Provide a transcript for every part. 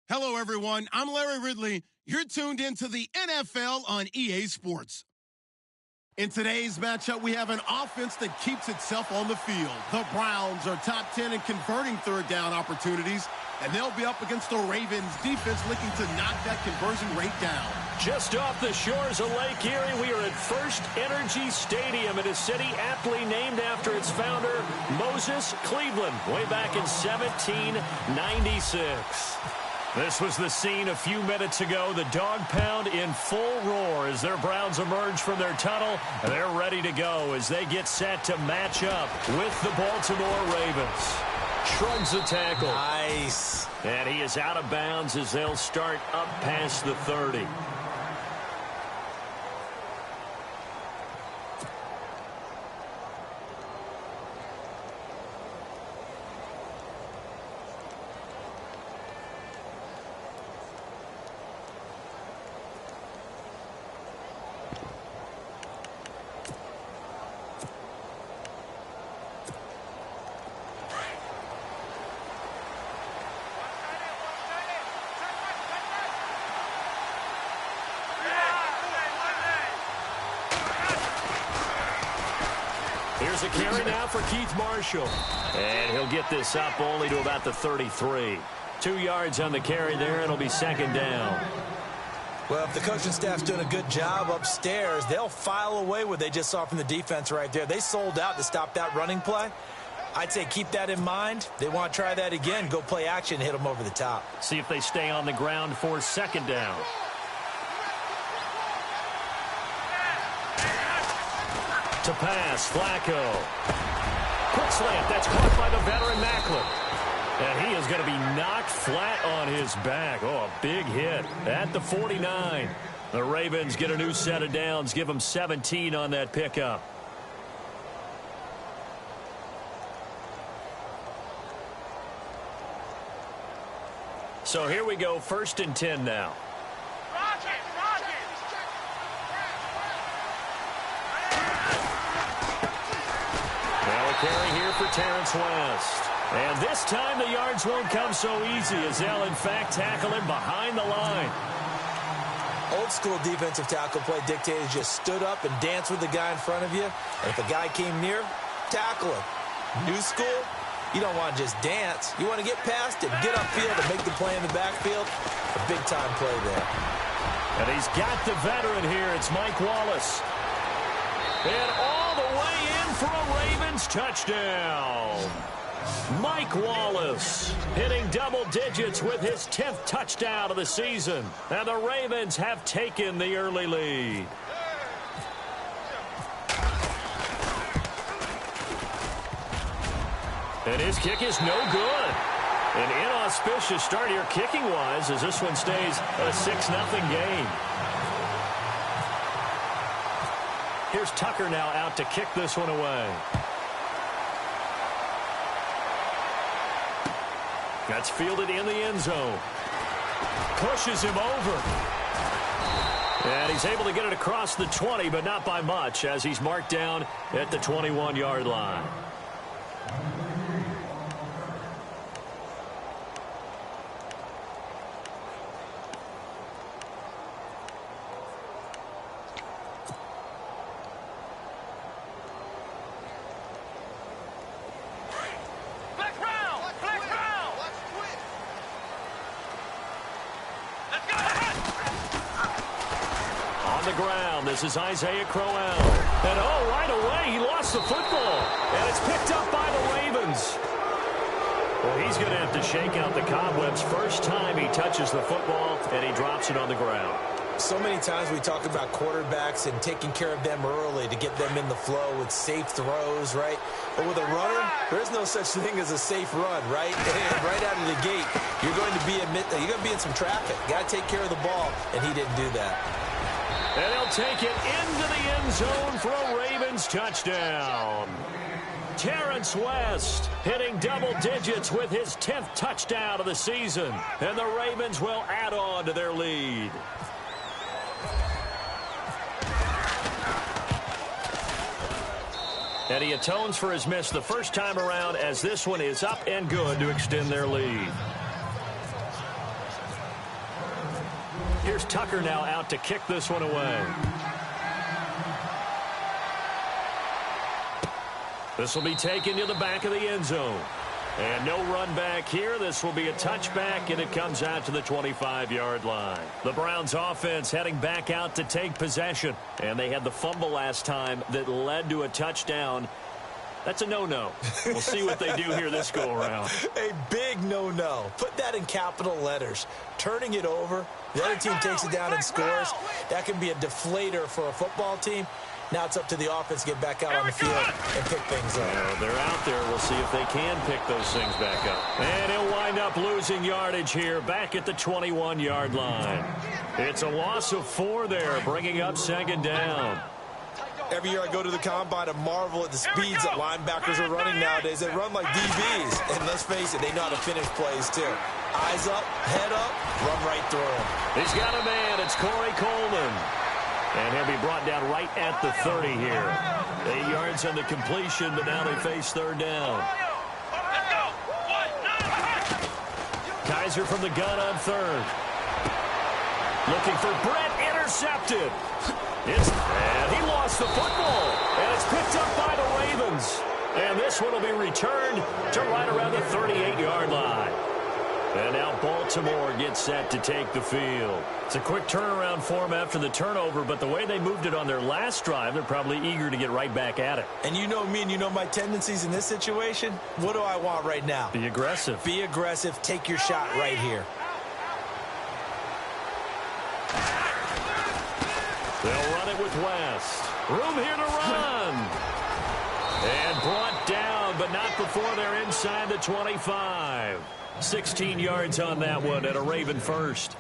Hello, everyone. I'm Larry Ridley. You're tuned into the NFL on EA Sports. In today's matchup, we have an offense that keeps itself on the field. The Browns are top 10 in converting third down opportunities, and they'll be up against the Ravens defense looking to knock that conversion rate down. Just off the shores of Lake Erie, we are at First Energy Stadium in a city aptly named after its founder, Moses Cleveland, way back in 1796. This was the scene a few minutes ago. The dog pound in full roar as their Browns emerge from their tunnel. They're ready to go as they get set to match up with the Baltimore Ravens. Shrugs the tackle. Nice. And he is out of bounds as they'll start up past the 30. Here's a carry now for Keith Marshall. And he'll get this up only to about the 33. 2 yards on the carry there. It'll be second down. Well, if the coaching staff's doing a good job upstairs, they'll file away what they just saw from the defense right there. They sold out to stop that running play. I'd say keep that in mind. They want to try that again. Go play action, hit them over the top. See if they stay on the ground for second down. To pass, Flacco. Quick slant, that's caught by the veteran Macklin. And he is going to be knocked flat on his back. Oh, a big hit at the 49. The Ravens get a new set of downs, give them 17 on that pickup. So here we go, 1st and 10 now. Carry here for Terrence West. And this time the yards won't come so easy as they'll, in fact, tackle him behind the line. Old school defensive tackle play dictated just stood up and danced with the guy in front of you. And if a guy came near, tackle him. New school, you don't want to just dance. You want to get past him, get upfield, and make the play in the backfield. A big-time play there. And he's got the veteran here. It's Mike Wallace. And all the way in for a Ravens touchdown. Mike Wallace hitting double digits with his 10th touchdown of the season. And the Ravens have taken the early lead. And his kick is no good. An inauspicious start here kicking-wise as this one stays a 6-0 game. Here's Tucker now out to kick this one away. That's fielded in the end zone. Pushes him over. And he's able to get it across the 20, but not by much as he's marked down at the 21-yard line. This is Isaiah Crowell. And oh, right away, he lost the football. And it's picked up by the Ravens. Well, he's going to have to shake out the cobwebs first time he touches the football, and he drops it on the ground. So many times we talk about quarterbacks and taking care of them early to get them in the flow with safe throws, right? But with a runner, there's no such thing as a safe run, right? And right out of the gate, you're going to be in some traffic. Got to take care of the ball, and he didn't do that. And he'll take it into the end zone for a Ravens touchdown. Terrence West hitting double digits with his 10th touchdown of the season. And the Ravens will add on to their lead. And he atones for his miss the first time around as this one is up and good to extend their lead. Here's Tucker now out to kick this one away. This will be taken to the back of the end zone. And no run back here. This will be a touchback, and it comes out to the 25-yard line. The Browns offense heading back out to take possession. And they had the fumble last time that led to a touchdown. That's a no-no. We'll see what they do here this go-around. A big no-no. Put that in capital letters. Turning it over, the other team takes it down and scores. That can be a deflator for a football team. Now it's up to the offense to get back out on the field and pick things up. Well, they're out there. We'll see if they can pick those things back up. And he'll wind up losing yardage here back at the 21-yard line. It's a loss of 4 there, bringing up second down. Every year I go to the combine and marvel at the speeds that linebackers are running nowadays. They run like DBs. And let's face it, they know how to finish plays too. Eyes up, head up, run right through him. He's got a man. It's Corey Coleman. And he'll be brought down right at the 30 here. 8 yards on the completion, but now they face third down. Kaiser from the gun on third. Looking for Brett, intercepted. And he lost the football. And it's picked up by the Ravens. And this one will be returned to right around the 38-yard line. And now Baltimore gets set to take the field. It's a quick turnaround for them after the turnover, but the way they moved it on their last drive, they're probably eager to get right back at it. And you know me and you know my tendencies in this situation. What do I want right now? Be aggressive. Be aggressive. Take your shot right here. They'll run it with West. Room here to run. And brought down, but not before they're inside the 25. 16 yards on that one and a Raven first.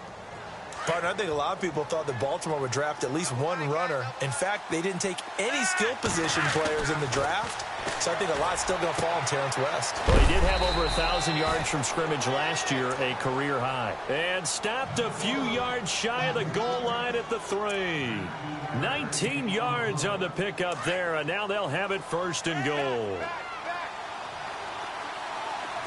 Partner, I think a lot of people thought that Baltimore would draft at least one runner. In fact, they didn't take any skill position players in the draft. So I think a lot's still going to fall on Terrence West. Well, he did have over 1,000 yards from scrimmage last year, a career high. And stopped a few yards shy of the goal line at the 3. 19 yards on the pickup there, and now they'll have it first and goal.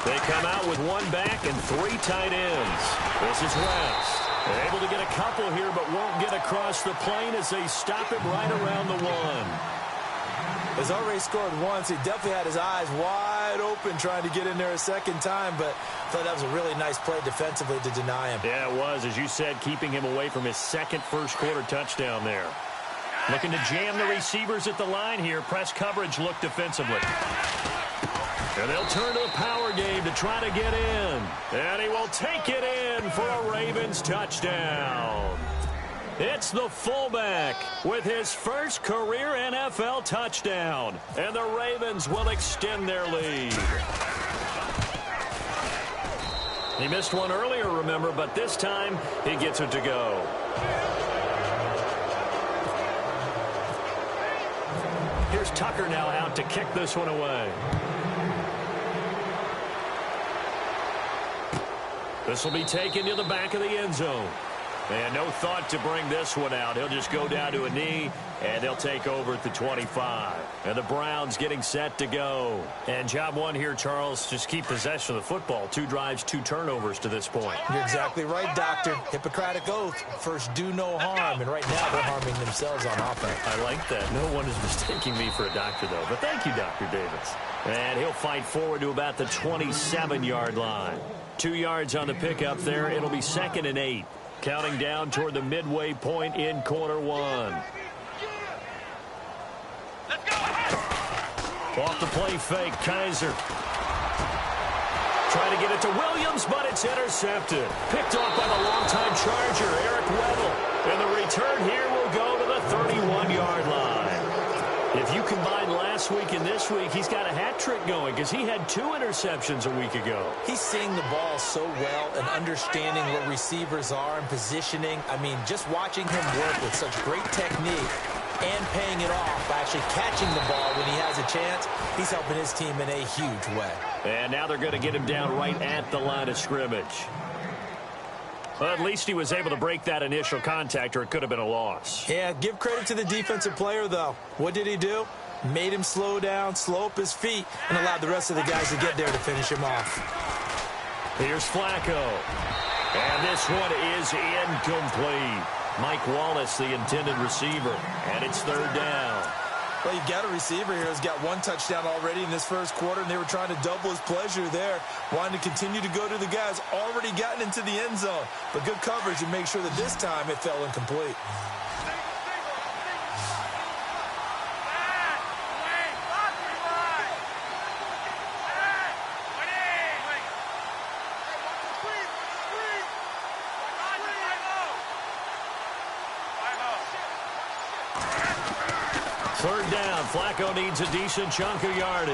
They come out with 1 back and 3 tight ends. This is West. They're able to get a couple here, but won't get across the plane as they stop him right around the 1. He's already scored once. He definitely had his eyes wide open trying to get in there a second time, but I thought that was a really nice play defensively to deny him. Yeah, it was. As you said, keeping him away from his second first-quarter touchdown there. Looking to jam the receivers at the line here. Press coverage look defensively. And they'll turn to the power game to try to get in. And he will take it in for a Ravens touchdown. It's the fullback with his first career NFL touchdown. And the Ravens will extend their lead. He missed one earlier, remember, but this time he gets it to go. Here's Tucker now out to kick this one away. This will be taken to the back of the end zone. And no thought to bring this one out. He'll just go down to a knee, and they'll take over at the 25. And the Browns getting set to go. And job one here, Charles, just keep possession of the football. 2 drives, 2 turnovers to this point. You're exactly right, Doctor. Hippocratic oath. First, do no harm. And right now, they're harming themselves on offense. I like that. No one is mistaking me for a doctor, though. But thank you, Dr. Davis. And he'll fight forward to about the 27-yard line. 2 yards on the pickup there. It'll be 2nd and 8. Counting down toward the midway point in quarter 1. Let's go. Off the play fake, Kaiser. Trying to get it to Williams, but it's intercepted. Picked off by the longtime Charger, Eric Weddle. And the return here will go to the 31-yard line. If you combine last week and this week, he's got a hat trick going because he had 2 interceptions a week ago. He's seeing the ball so well and understanding where receivers are and positioning. I mean, just watching him work with such great technique and paying it off by actually catching the ball when he has a chance, he's helping his team in a huge way. And now they're going to get him down right at the line of scrimmage. Well, at least he was able to break that initial contact, or it could have been a loss. Yeah, give credit to the defensive player, though. What did he do? Made him slow down, slow up his feet, and allowed the rest of the guys to get there to finish him off. Here's Flacco. And this one is incomplete. Mike Wallace, the intended receiver, and it's third down. Well, you've got a receiver here who's got one touchdown already in this first quarter, and they were trying to double his pleasure there, wanting to continue to go to the guys already gotten into the end zone. But good coverage and make sure that this time it fell incomplete. Third down. Flacco needs a decent chunk of yardage.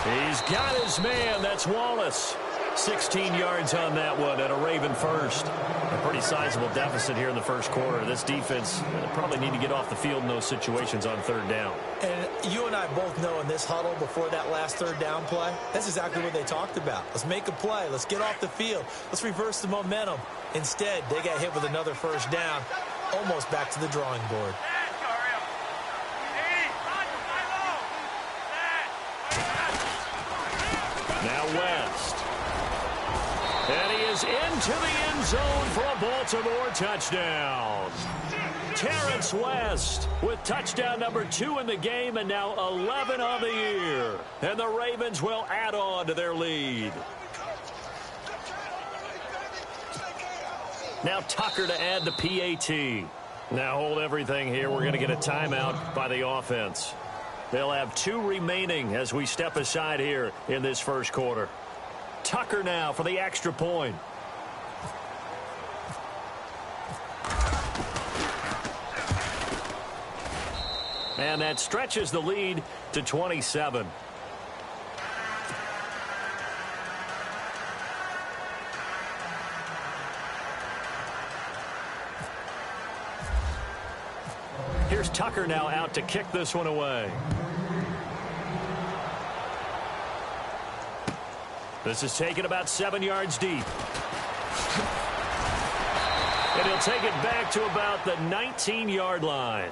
He's got his man. That's Wallace. 16 yards on that one and a Raven first. A pretty sizable deficit here in the first quarter. This defense probably need to get off the field in those situations on third down. And you and I both know in this huddle before that last third down play, that's exactly what they talked about. Let's make a play. Let's get off the field. Let's reverse the momentum. Instead, they got hit with another first down, almost back to the drawing board. Now West. And he is into the end zone for a Baltimore touchdown. Terrence West with touchdown number 2 in the game and now 11 on the year. And the Ravens will add on to their lead. Now Tucker to add the PAT. Now hold everything here. We're going to get a timeout by the offense. They'll have 2 remaining as we step aside here in this first quarter. Tucker now for the extra point. And that stretches the lead to 27. Here's Tucker now out to kick this one away. This is taken about 7 yards deep. And he'll take it back to about the 19-yard line.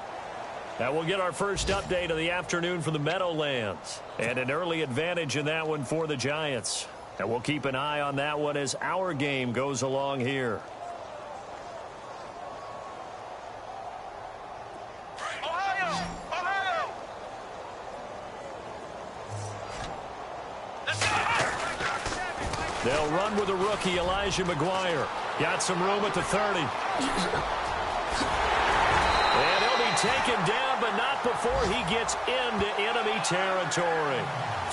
That will get our first update of the afternoon from the Meadowlands. And an early advantage in that one for the Giants. And we'll keep an eye on that one as our game goes along here. They'll run with the rookie, Elijah McGuire. Got some room at the 30. And he'll be taken down, but not before he gets into enemy territory.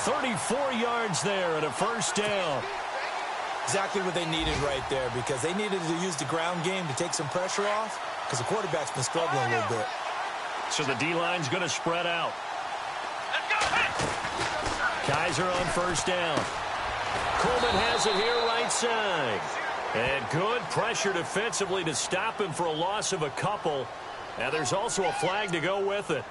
34 yards there and a first down. Exactly what they needed right there, because they needed to use the ground game to take some pressure off, because the quarterback's been struggling a little bit. So the D-line's going to spread out. Kaiser on first down. Coleman has it here right side. And good pressure defensively to stop him for a loss of a couple. And there's also a flag to go with it.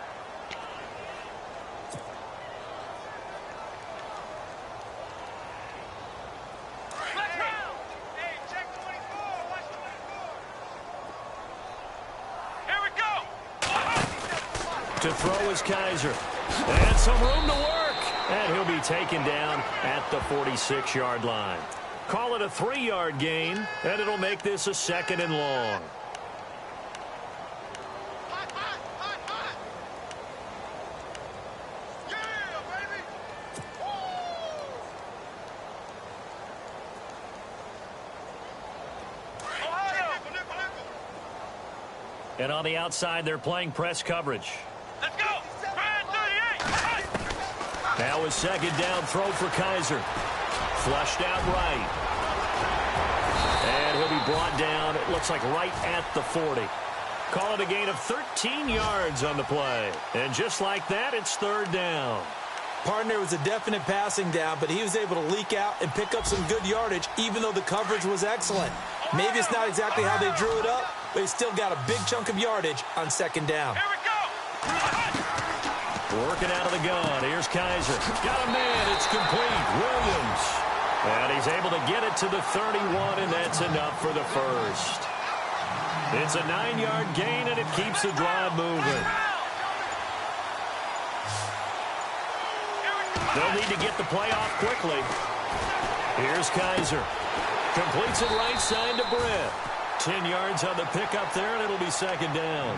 To throw is Kaiser. And some room to work. And he'll be taken down at the 46-yard line. Call it a 3-yard gain, and it'll make this a 2nd and long. And on the outside, they're playing press coverage. Let's go! Now a 2nd down throw for Kaiser. Flushed out right. And he'll be brought down, it looks like right at the 40. Call it a gain of 13 yards on the play. And just like that, it's 3rd down. Partner was a definite passing down, but he was able to leak out and pick up some good yardage, even though the coverage was excellent. Maybe it's not exactly how they drew it up, but he still got a big chunk of yardage on 2nd down. Here we go! Working out of the gun. Here's Kaiser. Got a man. It's complete. Williams. And he's able to get it to the 31, and that's enough for the first. It's a 9-yard gain, and it keeps the drive moving. They'll need to get the play off quickly. Here's Kaiser. Completes it right side to Brett. 10 yards on the pickup there, and it'll be second down.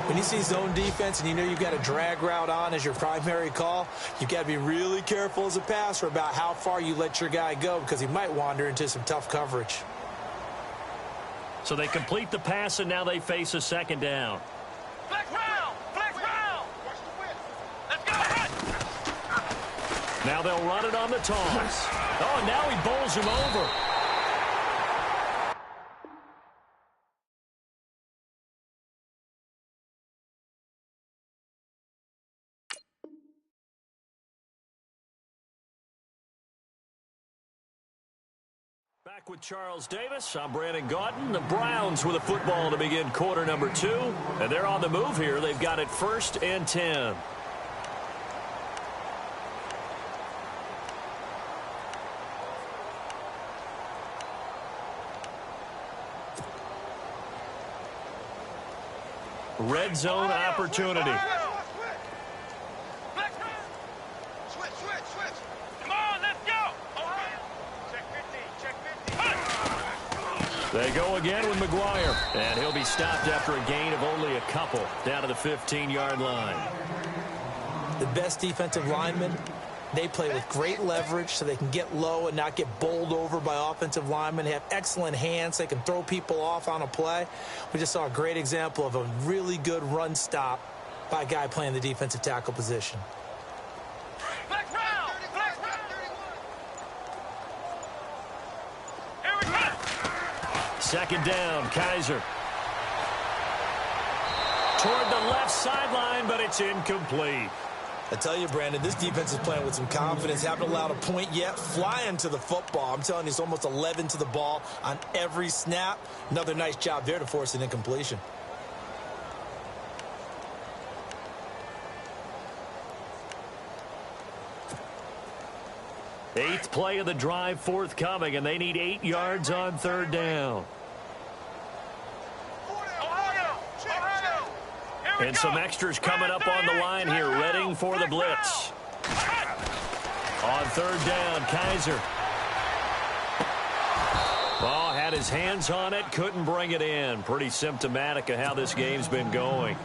When you see zone defense and you know you've got a drag route on as your primary call, you've got to be really careful as a passer about how far you let your guy go because he might wander into some tough coverage. So they complete the pass, and now they face a second down. Flex round! Flex round! Let's go! Now they'll run it on the toss. Oh, now he bowls him over. Back with Charles Davis, I'm Brandon Gaudin. The Browns with a football to begin quarter number 2. And they're on the move here. They've got it 1st and 10. Red zone opportunity. Come on, let's go! They go again with McGuire, and he'll be stopped after a gain of only a couple down to the 15-yard line. The best defensive linemen, they play with great leverage so they can get low and not get bowled over by offensive linemen. They have excellent hands. They can throw people off on a play. We just saw a great example of a really good run stop by a guy playing the defensive tackle position. Flex round! Flex round! Here we go! Second down, Kaiser. Toward the left sideline, but it's incomplete. I tell you, Brandon, this defense is playing with some confidence. Haven't allowed a point yet. Flying to the football. I'm telling you, it's almost 11 to the ball on every snap. Another nice job there to force an incompletion. Eighth play of the drive forthcoming, and they need 8 yards on third down. And some extras coming up on the line here, readying for the blitz. On third down, Kaiser. Oh, had his hands on it, couldn't bring it in. Pretty symptomatic of how this game's been going.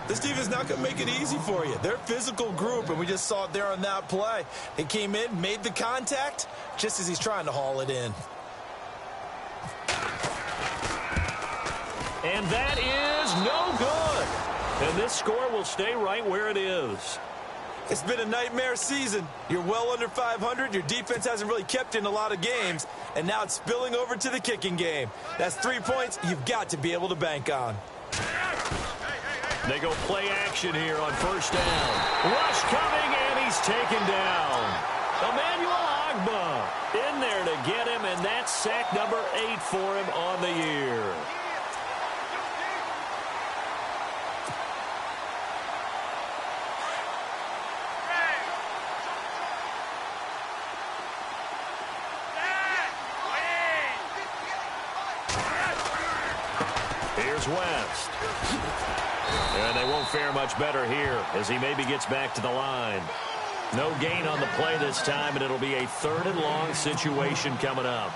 This defense is not going to make it easy for you. They're a physical group, and we just saw it there on that play. They came in, made the contact, just as he's trying to haul it in. And that is no good. And this score will stay right where it is. It's been a nightmare season. You're well under 500. Your defense hasn't really kept in a lot of games. And now it's spilling over to the kicking game. That's 3 points you've got to be able to bank on. They go play action here on first down. Rush coming, and he's taken down. Emmanuel Agba in there to get him, and that's sack number 8 for him on the year. Here's West. And they won't fare much better here as he maybe gets back to the line. No gain on the play this time, and it'll be a 3rd and long situation coming up.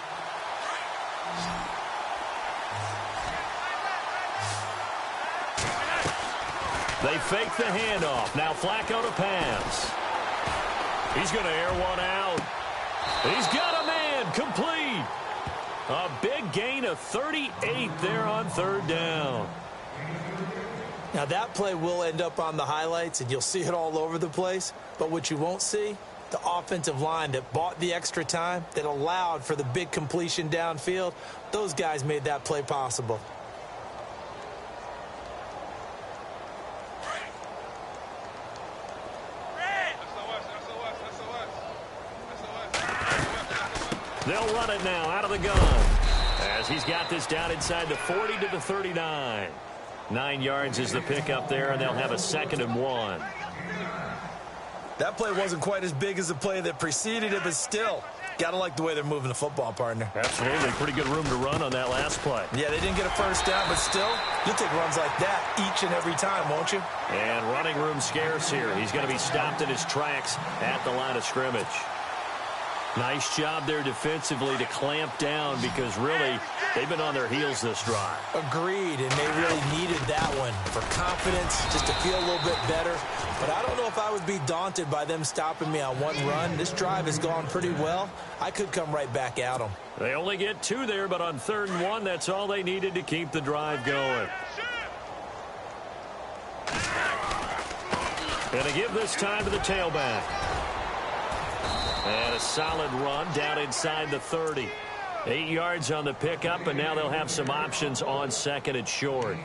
They fake the handoff. Now Flacco to pass. He's going to air one out. He's got a man. Complete. A big gain of 38 there on third down. Now, that play will end up on the highlights, and you'll see it all over the place. But what you won't see, the offensive line that bought the extra time, that allowed for the big completion downfield, those guys made that play possible. They'll run it now out of the gun as he's got this down inside the 40 to the 39. 9 yards is the pickup there, and they'll have a 2nd and 1. That play wasn't quite as big as the play that preceded it, but still, gotta like the way they're moving the football, partner. Absolutely. Pretty good room to run on that last play. Yeah, they didn't get a first down, but still, you'll take runs like that each and every time, won't you? And running room scarce here. He's going to be stopped in his tracks at the line of scrimmage. Nice job there defensively to clamp down because really they've been on their heels this drive. Agreed, and they really needed that one for confidence, just to feel a little bit better. But I don't know if I would be daunted by them stopping me on one run. This drive has gone pretty well. I could come right back at them. They only get 2 there, but on 3rd and 1, that's all they needed to keep the drive going. And to give this time to the tailback. And a solid run down inside the 30. 8 yards on the pickup, and now they'll have some options on 2nd and short.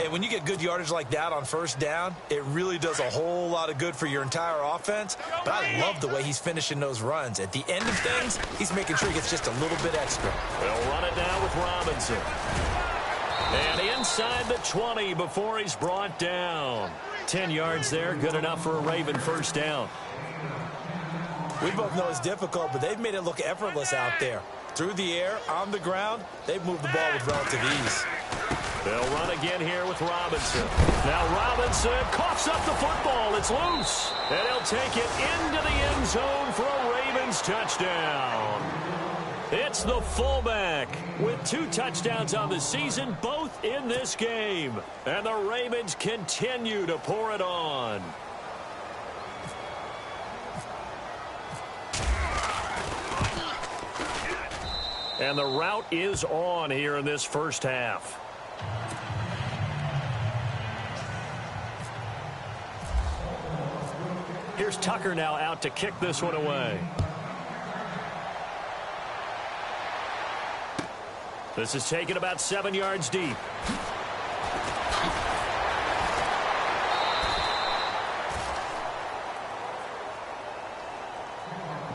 And when you get good yardage like that on 1st down, it really does a whole lot of good for your entire offense. But I love the way he's finishing those runs. At the end of things, he's making sure he gets just a little bit extra. They'll run it now with Robinson. And inside the 20 before he's brought down. 10 yards there, good enough for a Raven 1st down. We both know it's difficult, but they've made it look effortless out there. Through the air, on the ground, they've moved the ball with relative ease. They'll run again here with Robinson. Now Robinson coughs up the football. It's loose. And he'll take it into the end zone for a Ravens touchdown. It's the fullback with 2 touchdowns on the season, both in this game. And the Ravens continue to pour it on. And the route is on here in this 1st half. Here's Tucker now out to kick this one away. This is taken about 7 yards deep.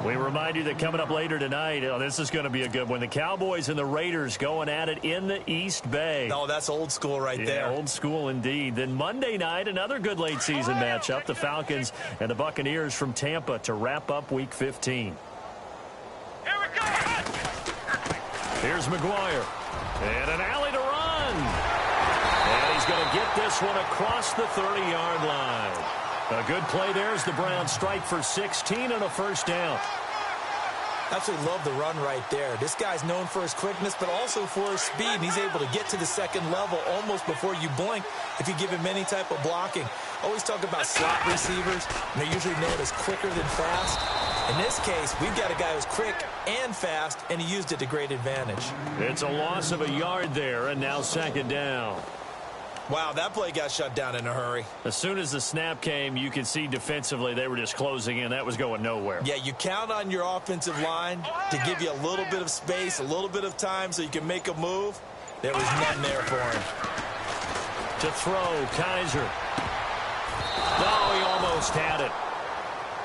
We remind you that coming up later tonight, this is going to be a good one. The Cowboys and the Raiders going at it in the East Bay. Oh, that's old school right there. Old school indeed. Then Monday night, another good late season matchup. The Falcons and the Buccaneers from Tampa to wrap up Week 15. Here we go. Here's McGuire. And an alley to run. And he's going to get this one across the 30-yard line. A good play there as the Browns strike for 16 and a 1st down. Absolutely love the run right there. This guy's known for his quickness, but also for his speed. And he's able to get to the 2nd level almost before you blink if you give him any type of blocking. Always talk about slot receivers, and they're usually known as quicker than fast. In this case, we've got a guy who's quick and fast, and he used it to great advantage. It's a loss of a yard there, and now 2nd down. Wow, that play got shut down in a hurry. As soon as the snap came, you could see defensively they were just closing in. That was going nowhere. Yeah, you count on your offensive line to give you a little bit of space, a little bit of time so you can make a move. There was none there for him. To throw, Kaiser. Oh, he almost had it.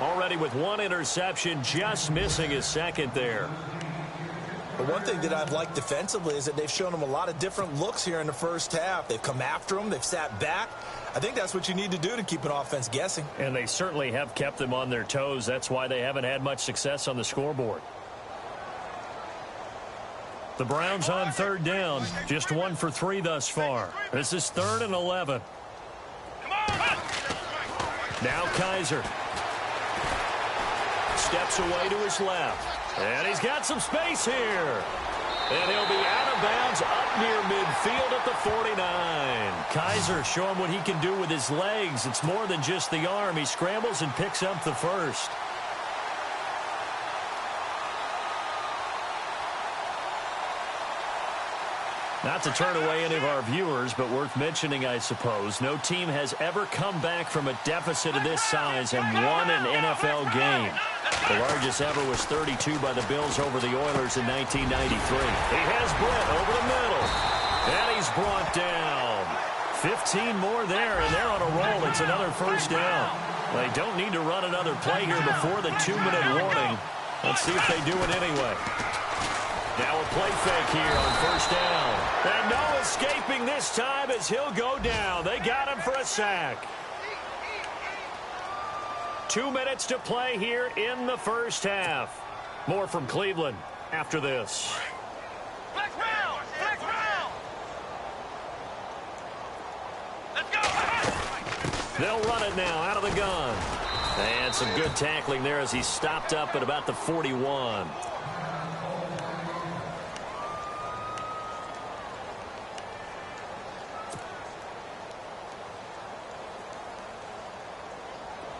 Already with 1 interception, just missing his 2nd there. But one thing that I've liked defensively is that they've shown him a lot of different looks here in the 1st half. They've come after him. They've sat back. I think that's what you need to do to keep an offense guessing. And they certainly have kept them on their toes. That's why they haven't had much success on the scoreboard. The Browns on 3rd down. Just 1 for 3 thus far. This is 3rd and 11. Now Kaiser. Steps away to his left. And he's got some space here. And he'll be out of bounds up near midfield at the 49. Kaiser showing what he can do with his legs. It's more than just the arm. He scrambles and picks up the 1st. Not to turn away any of our viewers, but worth mentioning, I suppose, no team has ever come back from a deficit of this size and won an NFL game. The largest ever was 32 by the Bills over the Oilers in 1993. He has Britt over the middle, and he's brought down. 15 more there, and they're on a roll. It's another 1st down. They don't need to run another play here before the 2-minute warning. Let's see if they do it anyway. Now a play fake here on 1st down. And no escaping this time as he'll go down. They got him for a sack. 2 minutes to play here in the 1st half. More from Cleveland after this. Flex round! Flex round! Let's go! They'll run it now out of the gun. And some good tackling there as he stopped up at about the 41.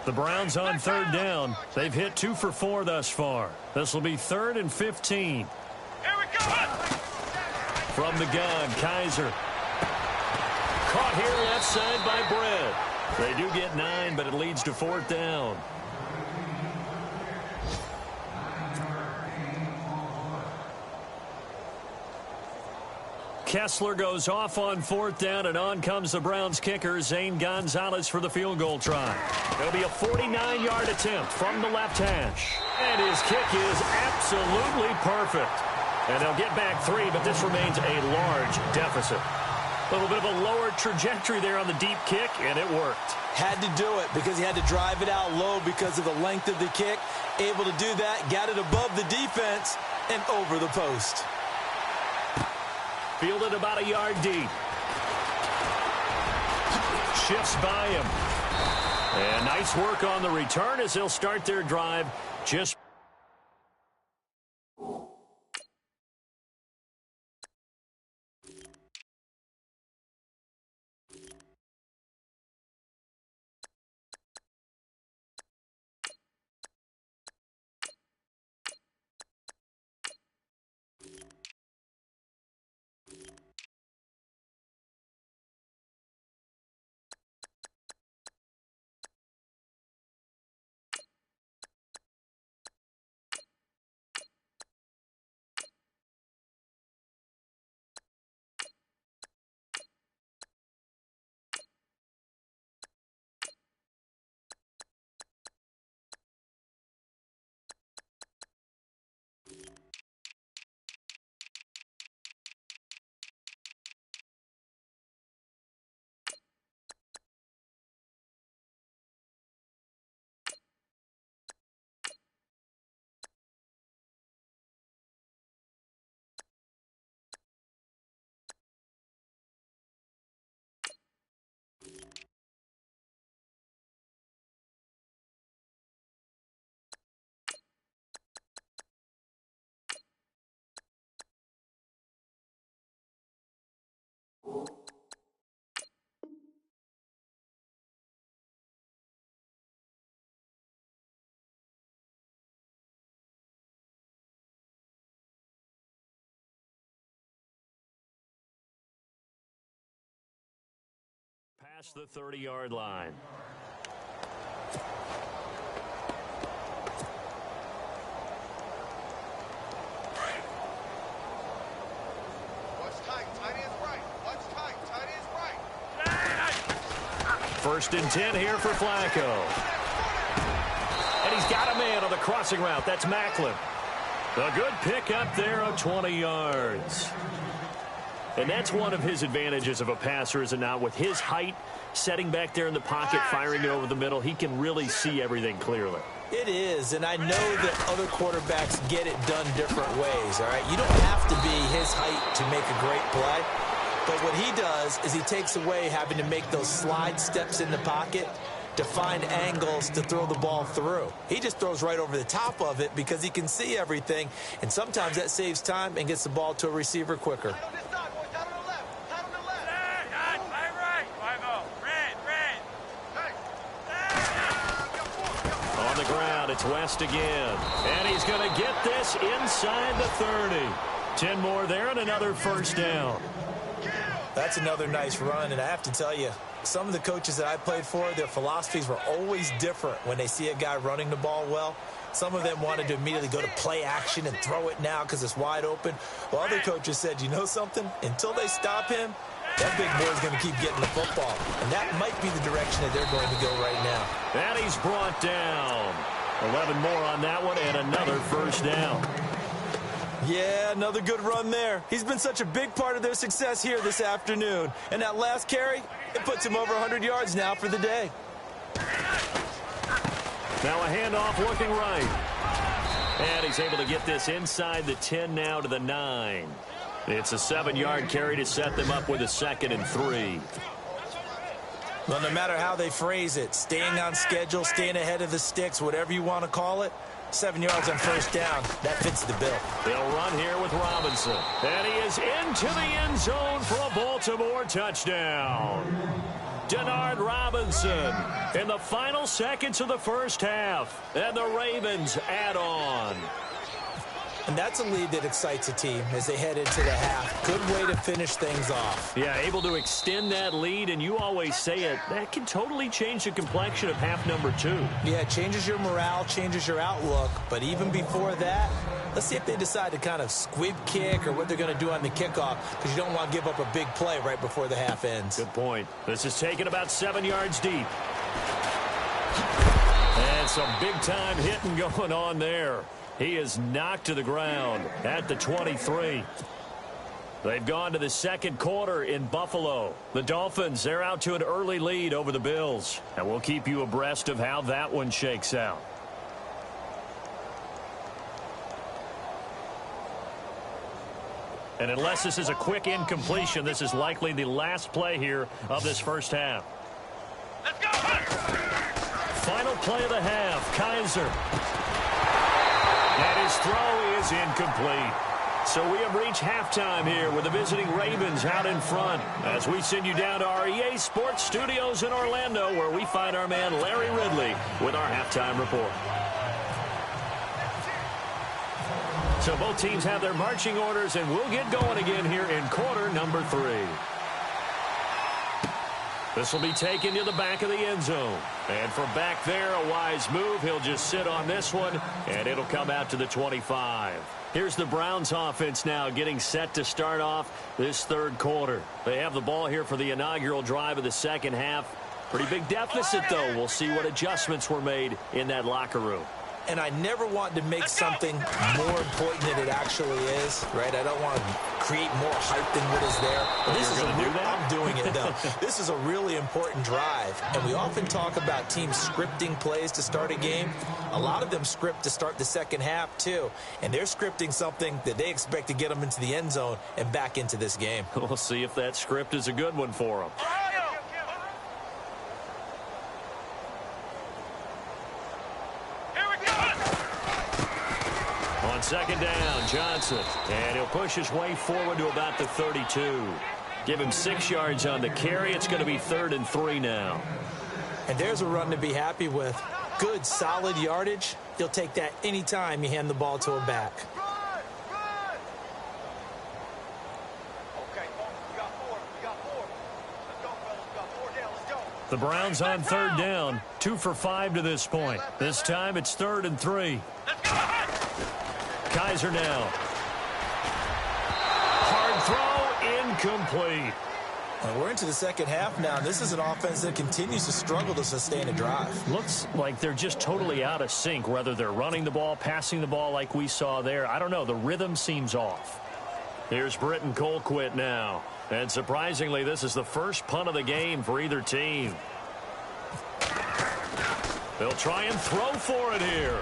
The Browns on third down. They've hit 2 for 4 thus far. This will be 3rd and 15. Here we go. From the gun, Kaiser. Caught here left side by Brett. They do get 9, but it leads to 4th down. Kessler goes off on 4th down, and on comes the Browns kicker, Zane Gonzalez, for the field goal try. It'll be a 49-yard attempt from the left hash. And his kick is absolutely perfect. And they'll get back 3, but this remains a large deficit. A little bit of a lower trajectory there on the deep kick, and it worked. Had to do it because he had to drive it out low because of the length of the kick. Able to do that, got it above the defense and over the post. Fielded about a yard deep. Shifts by him. And nice work on the return as they'll start their drive just... Past the 30-yard line. First and 10 here for Flacco. And he's got a man on the crossing route. That's Macklin. A good pickup there of 20 yards. And that's one of his advantages of a passer, is it not? With his height, setting back there in the pocket, firing it over the middle, he can really see everything clearly. It is, and I know that other quarterbacks get it done different ways, all right? You don't have to be his height to make a great play. But what he does is he takes away having to make those slide steps in the pocket to find angles to throw the ball through. He just throws right over the top of it because he can see everything, and sometimes that saves time and gets the ball to a receiver quicker. On the ground, it's West again. And he's going to get this inside the 30. 10 more there and another first down. That's another nice run, and I have to tell you, some of the coaches that I played for, their philosophies were always different when they see a guy running the ball well. Some of them wanted to immediately go to play action and throw it now because it's wide open. While other coaches said, you know something? Until they stop him, that big boy's going to keep getting the football. And that might be the direction that they're going to go right now. And he's brought down. 11 more on that one and another first down. Yeah, another good run there. He's been such a big part of their success here this afternoon. And that last carry, it puts him over 100 yards now for the day. Now a handoff looking right. And he's able to get this inside the 10 now to the 9. It's a 7-yard carry to set them up with a 2nd and 3. Well, no matter how they phrase it, staying on schedule, staying ahead of the sticks, whatever you want to call it, 7 yards on first down, that fits the bill. They'll run here with Robinson. And he is into the end zone for a Baltimore touchdown. Denard Robinson in the final seconds of the first half. And the Ravens add on. And that's a lead that excites a team as they head into the half. Good way to finish things off. Yeah, able to extend that lead, and you always say it, that can totally change the complexion of half number 2. Yeah, it changes your morale, changes your outlook. But even before that, let's see if they decide to kind of squib kick or what they're going to do on the kickoff, because you don't want to give up a big play right before the half ends. Good point. This is taken about 7 yards deep. And some big-time hitting going on there. He is knocked to the ground at the 23. They've gone to the second quarter in Buffalo. The Dolphins, they're out to an early lead over the Bills. And we'll keep you abreast of how that one shakes out. And unless this is a quick incompletion, this is likely the last play here of this first half. Let's go! Final play of the half, Kaiser. And his throw is incomplete. So we have reached halftime here with the visiting Ravens out in front as we send you down to our EA Sports Studios in Orlando, where we find our man Larry Ridley with our halftime report. So both teams have their marching orders, and we'll get going again here in quarter number 3. This will be taken to the back of the end zone. And from back there, a wise move. He'll just sit on this one, and it'll come out to the 25. Here's the Browns offense now getting set to start off this third quarter. They have the ball here for the inaugural drive of the second half. Pretty big deficit, though. We'll see what adjustments were made in that locker room. And I never want to make something more important than it actually is, right? I don't want to create more hype than what is there. But this is I'm doing it, though. This is a really important drive. And we often talk about teams scripting plays to start a game. A lot of them script to start the second half, too. And they're scripting something that they expect to get them into the end zone and back into this game. We'll see if that script is a good one for them. On second down, Johnson. And he'll push his way forward to about the 32. Give him 6 yards on the carry. It's going to be 3rd and 3 now. And there's a run to be happy with. Good, solid yardage. You'll take that anytime you hand the ball to a back. The Browns on 3rd down. 2 for 5 to this point. This time it's 3rd and 3. Kaiser now. Hard throw, incomplete. Well, we're into the second half now. This is an offense that continues to struggle to sustain a drive. Looks like they're just totally out of sync, whether they're running the ball, passing the ball like we saw there. I don't know. The rhythm seems off. Here's Britton Colquitt now. And surprisingly, this is the first punt of the game for either team. They'll try and throw for it here.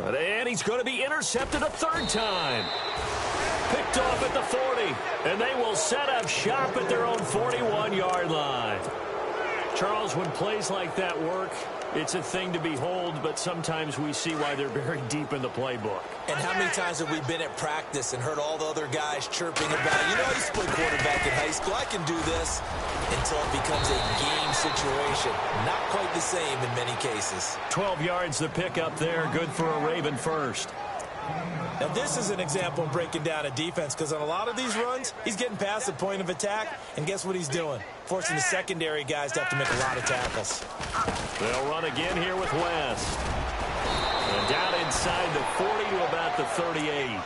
And he's going to be intercepted a 3rd time. Picked off at the 40. And they will set up shop at their own 41-yard line. Charles, when plays like that work, it's a thing to behold, but sometimes we see why they're very deep in the playbook. And how many times have we been at practice and heard all the other guys chirping about, you know, I used to play quarterback in high school, I can do this, until it becomes a game situation. Not quite the same in many cases. 12 yards the pick up there, good for a Raven first. Now, this is an example of breaking down a defense, because on a lot of these runs, he's getting past the point of attack, and guess what he's doing? Forcing the secondary guys to have to make a lot of tackles. They'll run again here with West. And down inside the 40 to about the 38.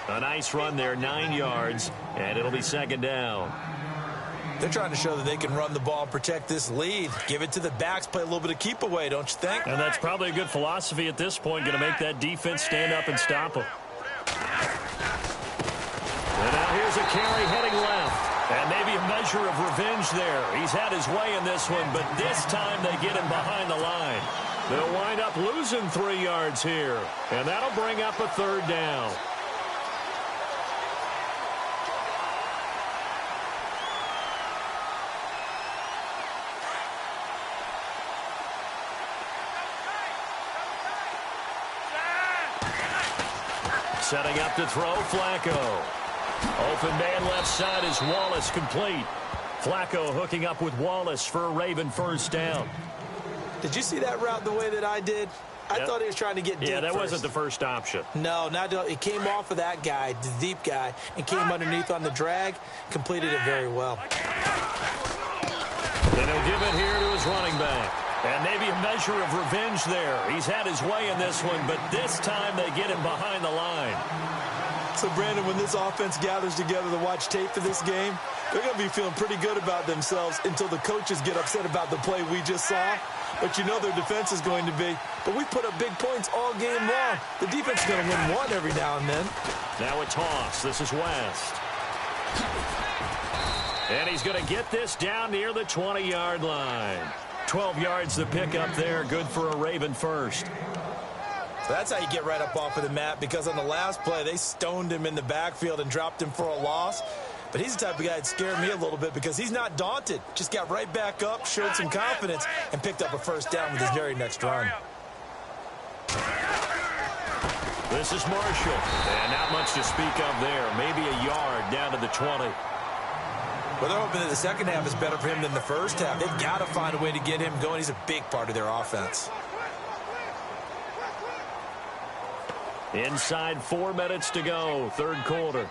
A nice run there, 9 yards, and it'll be second down. They're trying to show that they can run the ball and protect this lead. Give it to the backs, play a little bit of keep away, don't you think? And that's probably a good philosophy at this point, going to make that defense stand up and stop them. And now here's a carry heading left. And maybe a measure of revenge there. He's had his way in this one, but this time they get him behind the line. They'll wind up losing 3 yards here. And that'll bring up a 3rd down. Setting up to throw, Flacco. Open man left side is Wallace, complete. Flacco hooking up with Wallace for a Raven first down. Did you see that route the way that I did? I thought he was trying to get deep. Yeah, that first. wasn't the first option. No, it came off of that guy, the deep guy, and came underneath on the drag. Completed it very well. And he'll give it here to his running back. And maybe a measure of revenge there. He's had his way in this one, but this time they get him behind the line. So, Brandon, when this offense gathers together to watch tape for this game, they're going to be feeling pretty good about themselves until the coaches get upset about the play we just saw. But you know their defense is going to be. But we put up big points all game long. The defense is going to win one every now and then. Now a toss. This is West. And he's going to get this down near the 20-yard line. 12 yards to pick up there. Good for a Raven first. So that's how you get right up off of the mat, because on the last play, they stoned him in the backfield and dropped him for a loss. But he's the type of guy that scared me a little bit because he's not daunted. Just got right back up, showed some confidence, and picked up a first down with his very next run. This is Marshall. And not much to speak of there. Maybe a yard down to the 20. Well, they're hoping that the second half is better for him than the first half. They've got to find a way to get him going. He's a big part of their offense. Inside 4 minutes to go, third quarter.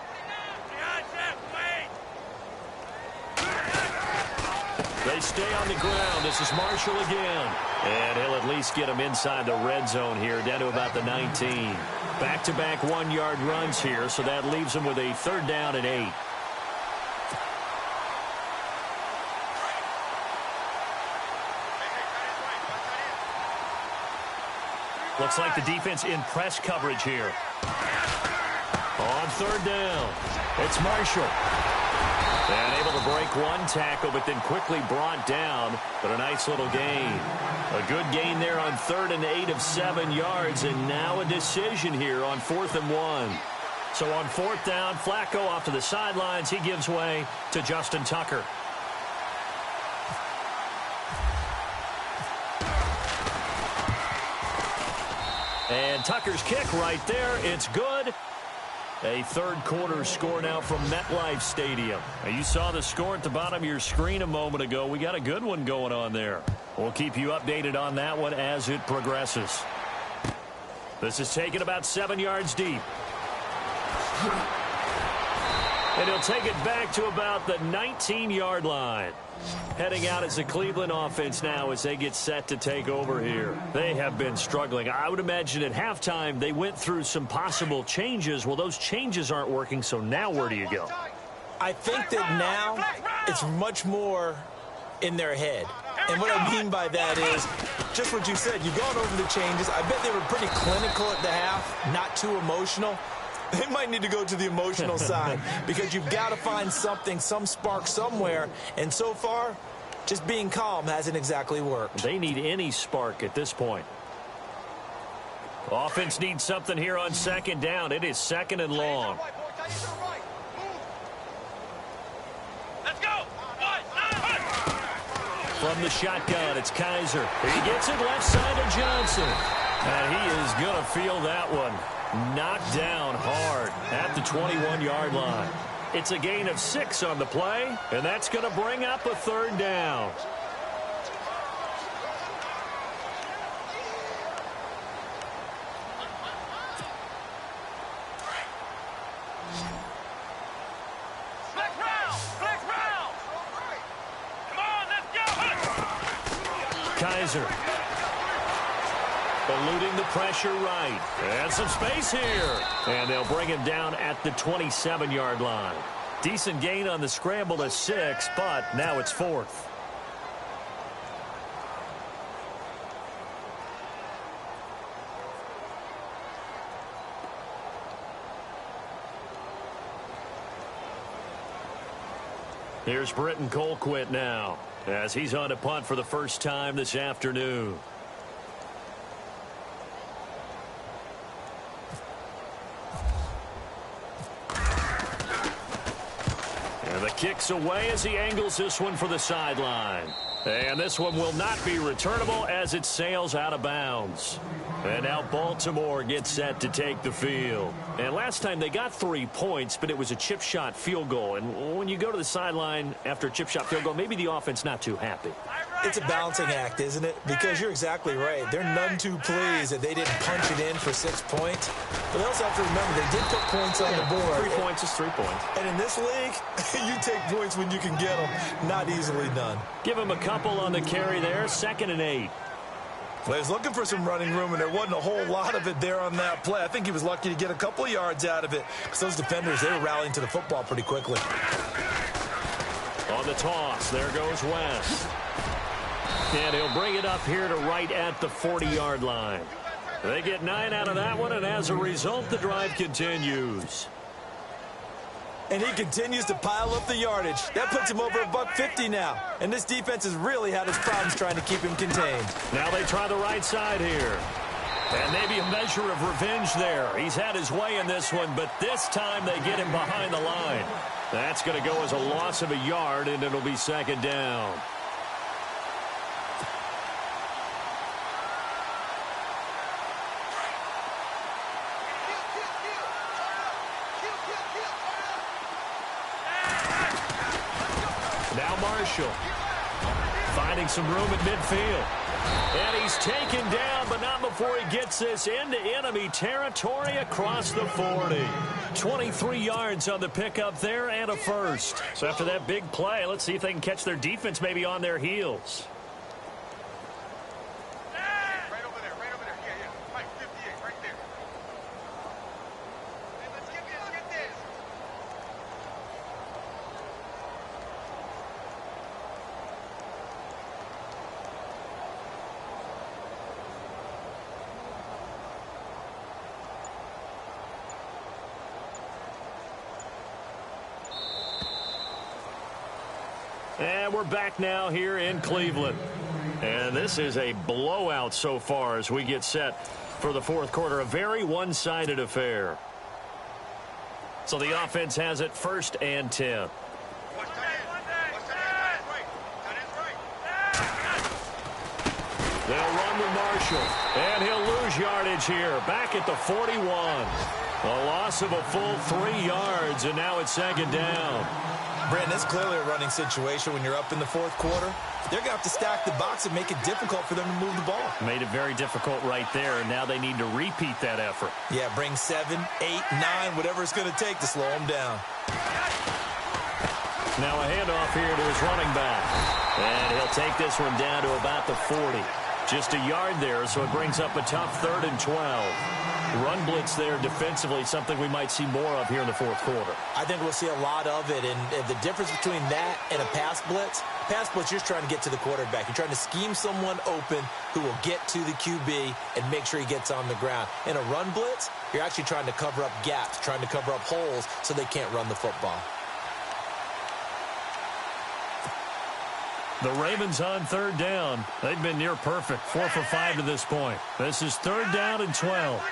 They stay on the ground. This is Marshall again. And he'll at least get him inside the red zone here, down to about the 19. Back-to-back 1-yard runs here, so that leaves him with a third down and 8. Looks like the defense in press coverage here. On third down, it's Marshall. And able to break one tackle, but then quickly brought down. But a nice little gain. A good gain there on 3rd and 8 of 7 yards. And now a decision here on 4th and 1. So on 4th down, Flacco off to the sidelines. He gives way to Justin Tucker. And Tucker's kick right there. It's good. A third quarter score now from MetLife Stadium. Now, you saw the score at the bottom of your screen a moment ago. We got a good one going on there. We'll keep you updated on that one as it progresses. This is taken about 7 yards deep. And he'll take it back to about the 19-yard line. Heading out as the Cleveland offense now as they get set to take over here. They have been struggling. I would imagine at halftime they went through some possible changes. Well, those changes aren't working, so now where do you go? I think that now it's much more in their head. And what I mean by that is just what you said. You've gone over the changes. I bet they were pretty clinical at the half, not too emotional. They might need to go to the emotional side because you've got to find something, some spark somewhere. And so far, just being calm hasn't exactly worked. They need any spark at this point. Offense needs something here on 2nd down. It is 2nd and long. Let's go. From the shotgun, it's Kaiser. He gets it left side to Johnson. And he is going to feel that one. Knocked down hard at the 21-yard line. It's a gain of 6 on the play, and that's going to bring up a third down. Flex round. Come on, let's go. Kaiser. Eluding the pressure right. And some space here. And they'll bring him down at the 27-yard line. Decent gain on the scramble to 6, but now it's 4th. Here's Britton Colquitt now as he's on to punt for the first time this afternoon. And the kick's away as he angles this one for the sideline. And this one will not be returnable as it sails out of bounds. And now Baltimore gets set to take the field. And last time they got 3 points, but it was a chip shot field goal. And when you go to the sideline after a chip shot field goal, maybe the offense not too happy. It's a balancing act, isn't it? Because you're exactly right. They're none too pleased that they didn't punch it in for 6 points. But they also have to remember they did put points on the board. 3 points is 3 points. And in this league, you take points when you can get them. Not easily done. Give him a couple on the carry there. 2nd and 8. Well, he was looking for some running room, and there wasn't a whole lot of it there on that play. I think he was lucky to get a couple of yards out of it because those defenders, they were rallying to the football pretty quickly. On the toss, there goes West. And he'll bring it up here to right at the 40-yard line. They get 9 out of that one, and as a result, the drive continues. And he continues to pile up the yardage. That puts him over $150 now. And this defense has really had its problems trying to keep him contained. Now they try the right side here. And maybe a measure of revenge there. He's had his way in this one, but this time they get him behind the line. That's going to go as a loss of a yard, and it'll be 2nd down. Now Marshall finding some room at midfield. And he's taken down, but not before he gets this into enemy territory across the 40. 23 yards on the pickup there and a first. So after that big play, let's see if they can catch their defense maybe on their heels. Right over there. Yeah. Right, 58, right there. Hey, let's get this. And we're back now here in Cleveland. And this is a blowout so far as we get set for the 4th quarter. A very one-sided affair. So the offense has it 1st and 10. They'll run with Marshall. And he'll lose yardage here. Back at the 41. A loss of a full 3 yards, and now it's 2nd down. Brandon, it's clearly a running situation when you're up in the 4th quarter. They're going to have to stack the box and make it difficult for them to move the ball. Made it very difficult right there, and now they need to repeat that effort. Yeah, bring 7, 8, 9, whatever it's going to take to slow them down. Now a handoff here to his running back. And he'll take this one down to about the 40. Just a yard there, so it brings up a tough 3rd and 12. Run blitz there defensively, something we might see more of here in the 4th quarter. I think we'll see a lot of it, and the difference between that and a pass blitz, you're just trying to get to the quarterback. You're trying to scheme someone open who will get to the QB and make sure he gets on the ground. In a run blitz, you're actually trying to cover up gaps, trying to cover up holes so they can't run the football. The Ravens on 3rd down. They've been near perfect, 4 for 5 to this point. This is 3rd down and 12.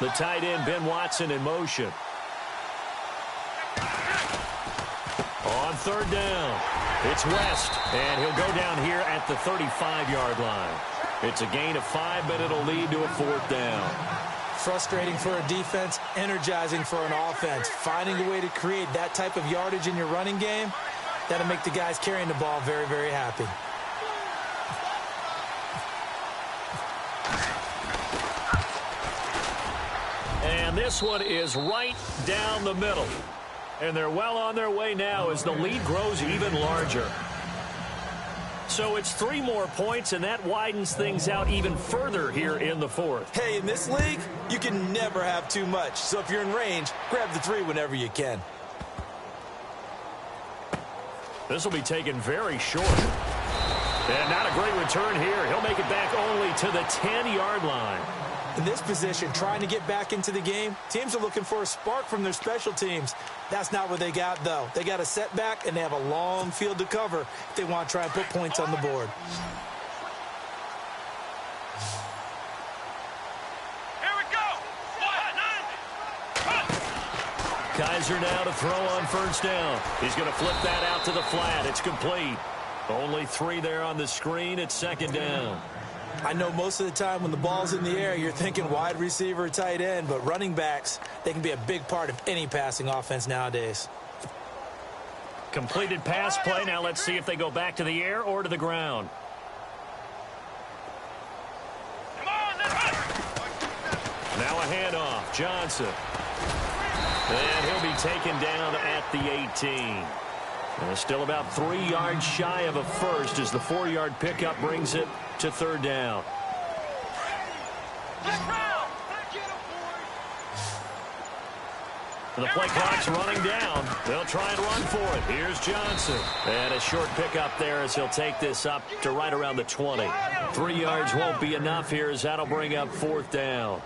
The tight end, Ben Watson, in motion. On 3rd down, it's West, and he'll go down here at the 35-yard line. It's a gain of 5, but it'll lead to a 4th down. Frustrating for a defense, energizing for an offense. Finding a way to create that type of yardage in your running game, that'll make the guys carrying the ball very, very happy. And this one is right down the middle. And they're well on their way now as the lead grows even larger. So it's 3 more points, and that widens things out even further here in the 4th. Hey, in this league, you can never have too much. So if you're in range, grab the 3 whenever you can. This will be taken very short. And not a great return here. He'll make it back only to the 10-yard line. In this position, trying to get back into the game, teams are looking for a spark from their special teams. That's not what they got, though. They got a setback, and they have a long field to cover if they want to try and put points on the board. Here we go. Kaiser now to throw on 1st down. He's going to flip that out to the flat. It's complete. Only 3 there on the screen. It's second down. I know most of the time when the ball's in the air, you're thinking wide receiver, tight end, but running backs, they can be a big part of any passing offense nowadays. Completed pass play. Now let's see if they go back to the air or to the ground. Come on, let's go. Now a handoff. Johnson. And he'll be taken down at the 18. And still about 3 yards shy of a first as the 4-yard pickup brings it to third down. The play clock's running down. They'll try and run for it. Here's Johnson. And a short pickup there as he'll take this up to right around the 20. 3 yards won't be enough here as that'll bring up fourth down.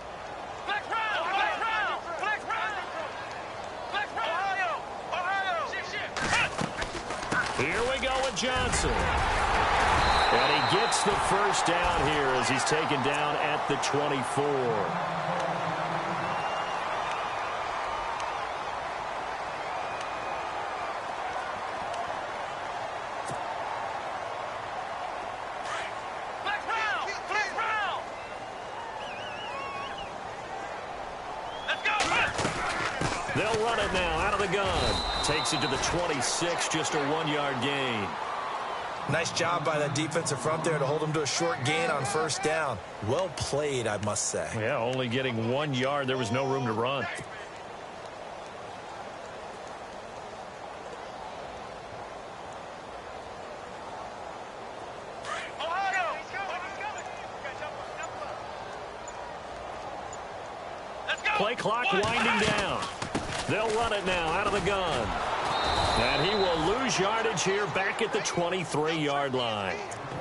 Here we go with Johnson. And he gets the first down here as he's taken down at the 24. They'll run it now out of the gun. Takes it to the 26, just a 1-yard gain. Nice job by that defensive front there to hold him to a short gain on first down. Well played, I must say. Yeah, only getting 1 yard. There was no room to run. Play clock winding down. They'll run it now out of the gun. And he will lose yardage here back at the 23-yard line.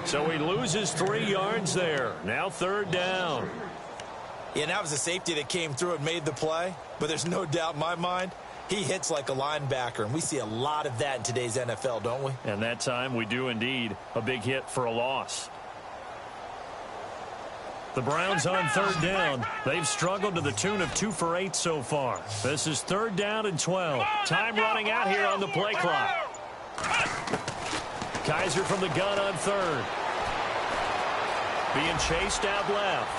So he loses 3 yards there. Now third down. Yeah, that was a safety that came through and made the play. But there's no doubt in my mind, he hits like a linebacker. And we see a lot of that in today's NFL, don't we? And that time we do indeed. A big hit for a loss. The Browns on third down. They've struggled to the tune of 2 for 8 so far. This is third down and 12. Time running out here on the play clock. Kaiser from the gun on third. Being chased out left.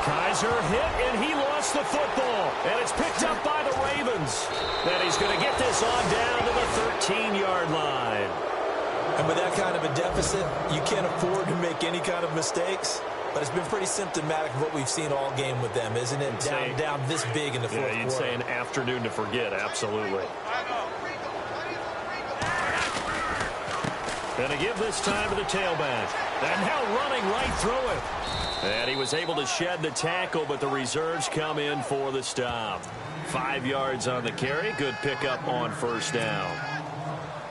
Kaiser hit, and he lost the football. And it's picked up by the Ravens. And he's going to get this on down to the 13-yard line. And with that kind of a deficit, you can't afford to make any kind of mistakes. But it's been pretty symptomatic of what we've seen all game with them, isn't it? Down this big in the fourth quarter. Yeah, you'd say an afternoon to forget, absolutely. And to give this time to the tailback. And now running right through it. And he was able to shed the tackle, but the reserves come in for the stop. 5 yards on the carry. Good pickup on first down.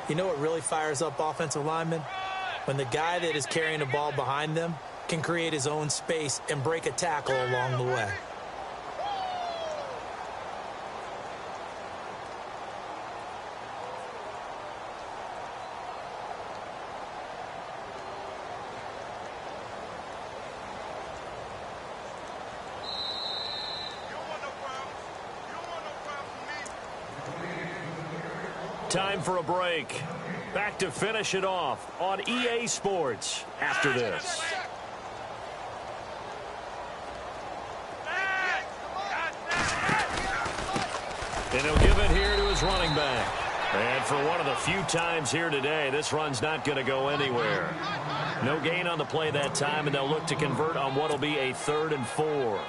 You know what really fires up offensive linemen? When the guy that is carrying the ball behind them can create his own space and break a tackle along the way. Time for a break. Back to finish it off on EA Sports after this. And he'll give it here to his running back. And for one of the few times here today, this run's not going to go anywhere. No gain on the play that time, and they'll look to convert on what will be a 3rd and 4.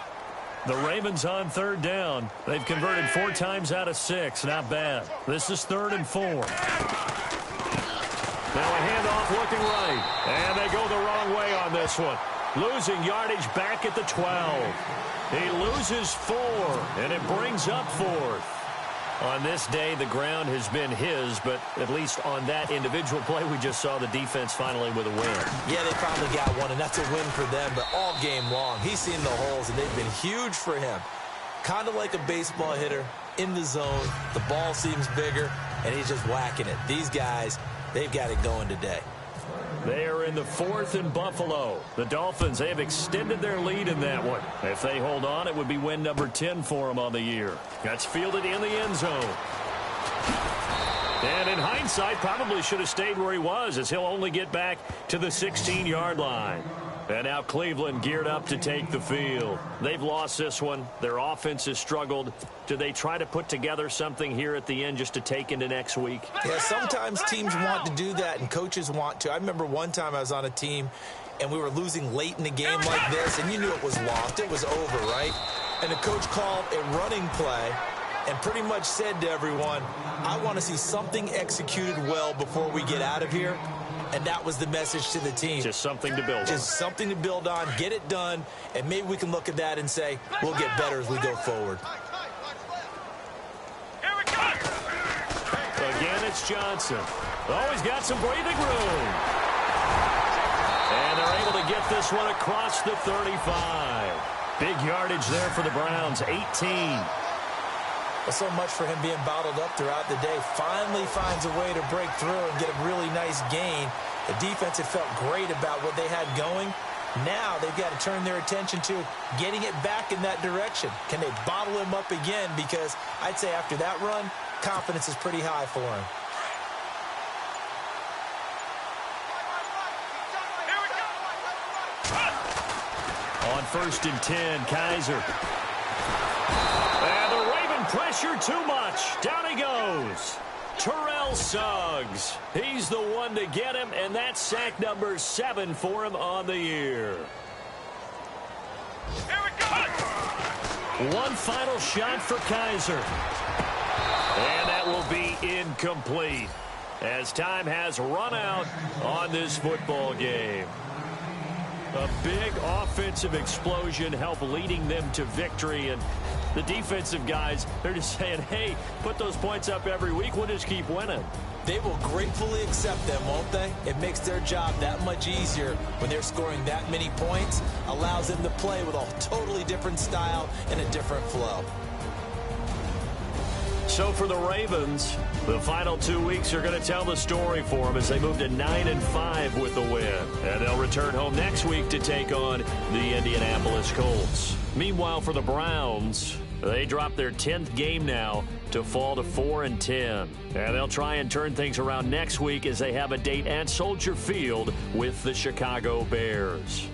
The Ravens on third down. They've converted 4 times out of 6. Not bad. This is 3rd and 4. Now a handoff looking right. And they go the wrong way on this one. Losing yardage back at the 12. He loses 4, and it brings up 4th. On this day, the ground has been his, but at least on that individual play, we just saw the defense finally with a win. Yeah, they finally got one, and that's a win for them, but all game long, he's seen the holes, and they've been huge for him. Kind of like a baseball hitter in the zone. The ball seems bigger, and he's just whacking it. These guys, they've got it going today. They are in the 4th in Buffalo. The Dolphins, they have extended their lead in that one. If they hold on, it would be win number 10 for them on the year. That's fielded in the end zone. And in hindsight, probably should have stayed where he was, as he'll only get back to the 16-yard line. And now Cleveland geared up to take the field. They've lost this one. Their offense has struggled. Do they try to put together something here at the end just to take into next week? Yeah, sometimes teams want to do that and coaches want to. I remember one time I was on a team and we were losing late in the game like this, and you knew it was lost. It was over, right? And the coach called a running play and pretty much said to everyone, I want to see something executed well before we get out of here. And that was the message to the team. Just something to build on. Just something to build on, get it done, and maybe we can look at that and say, we'll get better as we go forward. Again, it's Johnson. Oh, he's got some breathing room. And they're able to get this one across the 35. Big yardage there for the Browns, 18. Well, so much for him being bottled up throughout the day. Finally finds a way to break through and get a really nice gain. The defense had felt great about what they had going. Now they've got to turn their attention to getting it back in that direction. Can they bottle him up again? Because I'd say after that run, confidence is pretty high for him. On 1st and 10, Kaiser. And the Raven pressure too much. Down he goes. Terrell Suggs. He's the one to get him, and that's sack number 7 for him on the year. One final shot for Kaiser. And that will be incomplete, as time has run out on this football game. A big offensive explosion helped leading them to victory, and the defensive guys, they're just saying, hey, put those points up every week, we'll just keep winning. They will gratefully accept them, won't they? It makes their job that much easier when they're scoring that many points, allows them to play with a totally different style and a different flow. So for the Ravens, the final 2 weeks are going to tell the story for them as they move to 9-5 with the win. And they'll return home next week to take on the Indianapolis Colts. Meanwhile, for the Browns, they drop their 10th game now to fall to 4-10. And they'll try and turn things around next week as they have a date at Soldier Field with the Chicago Bears.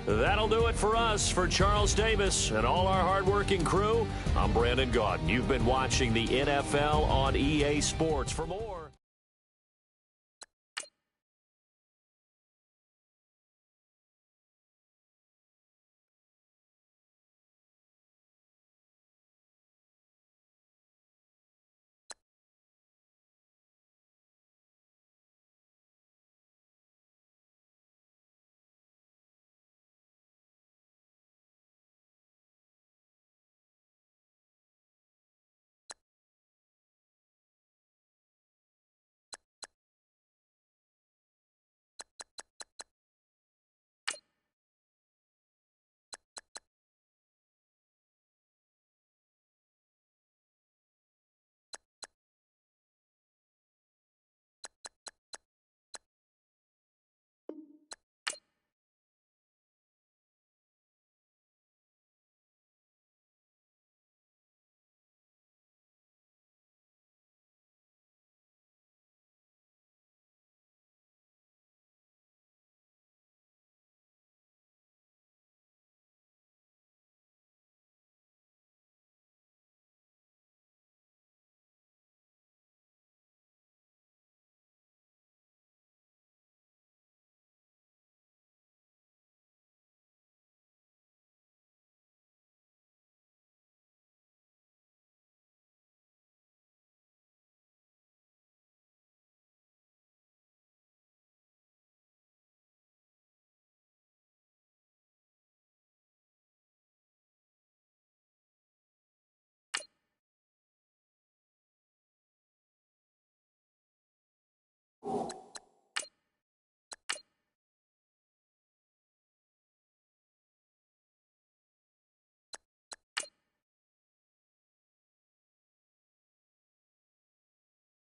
That'll do it for us. For Charles Davis and all our hardworking crew, I'm Brandon Gaudin. You've been watching the NFL on EA Sports. For more,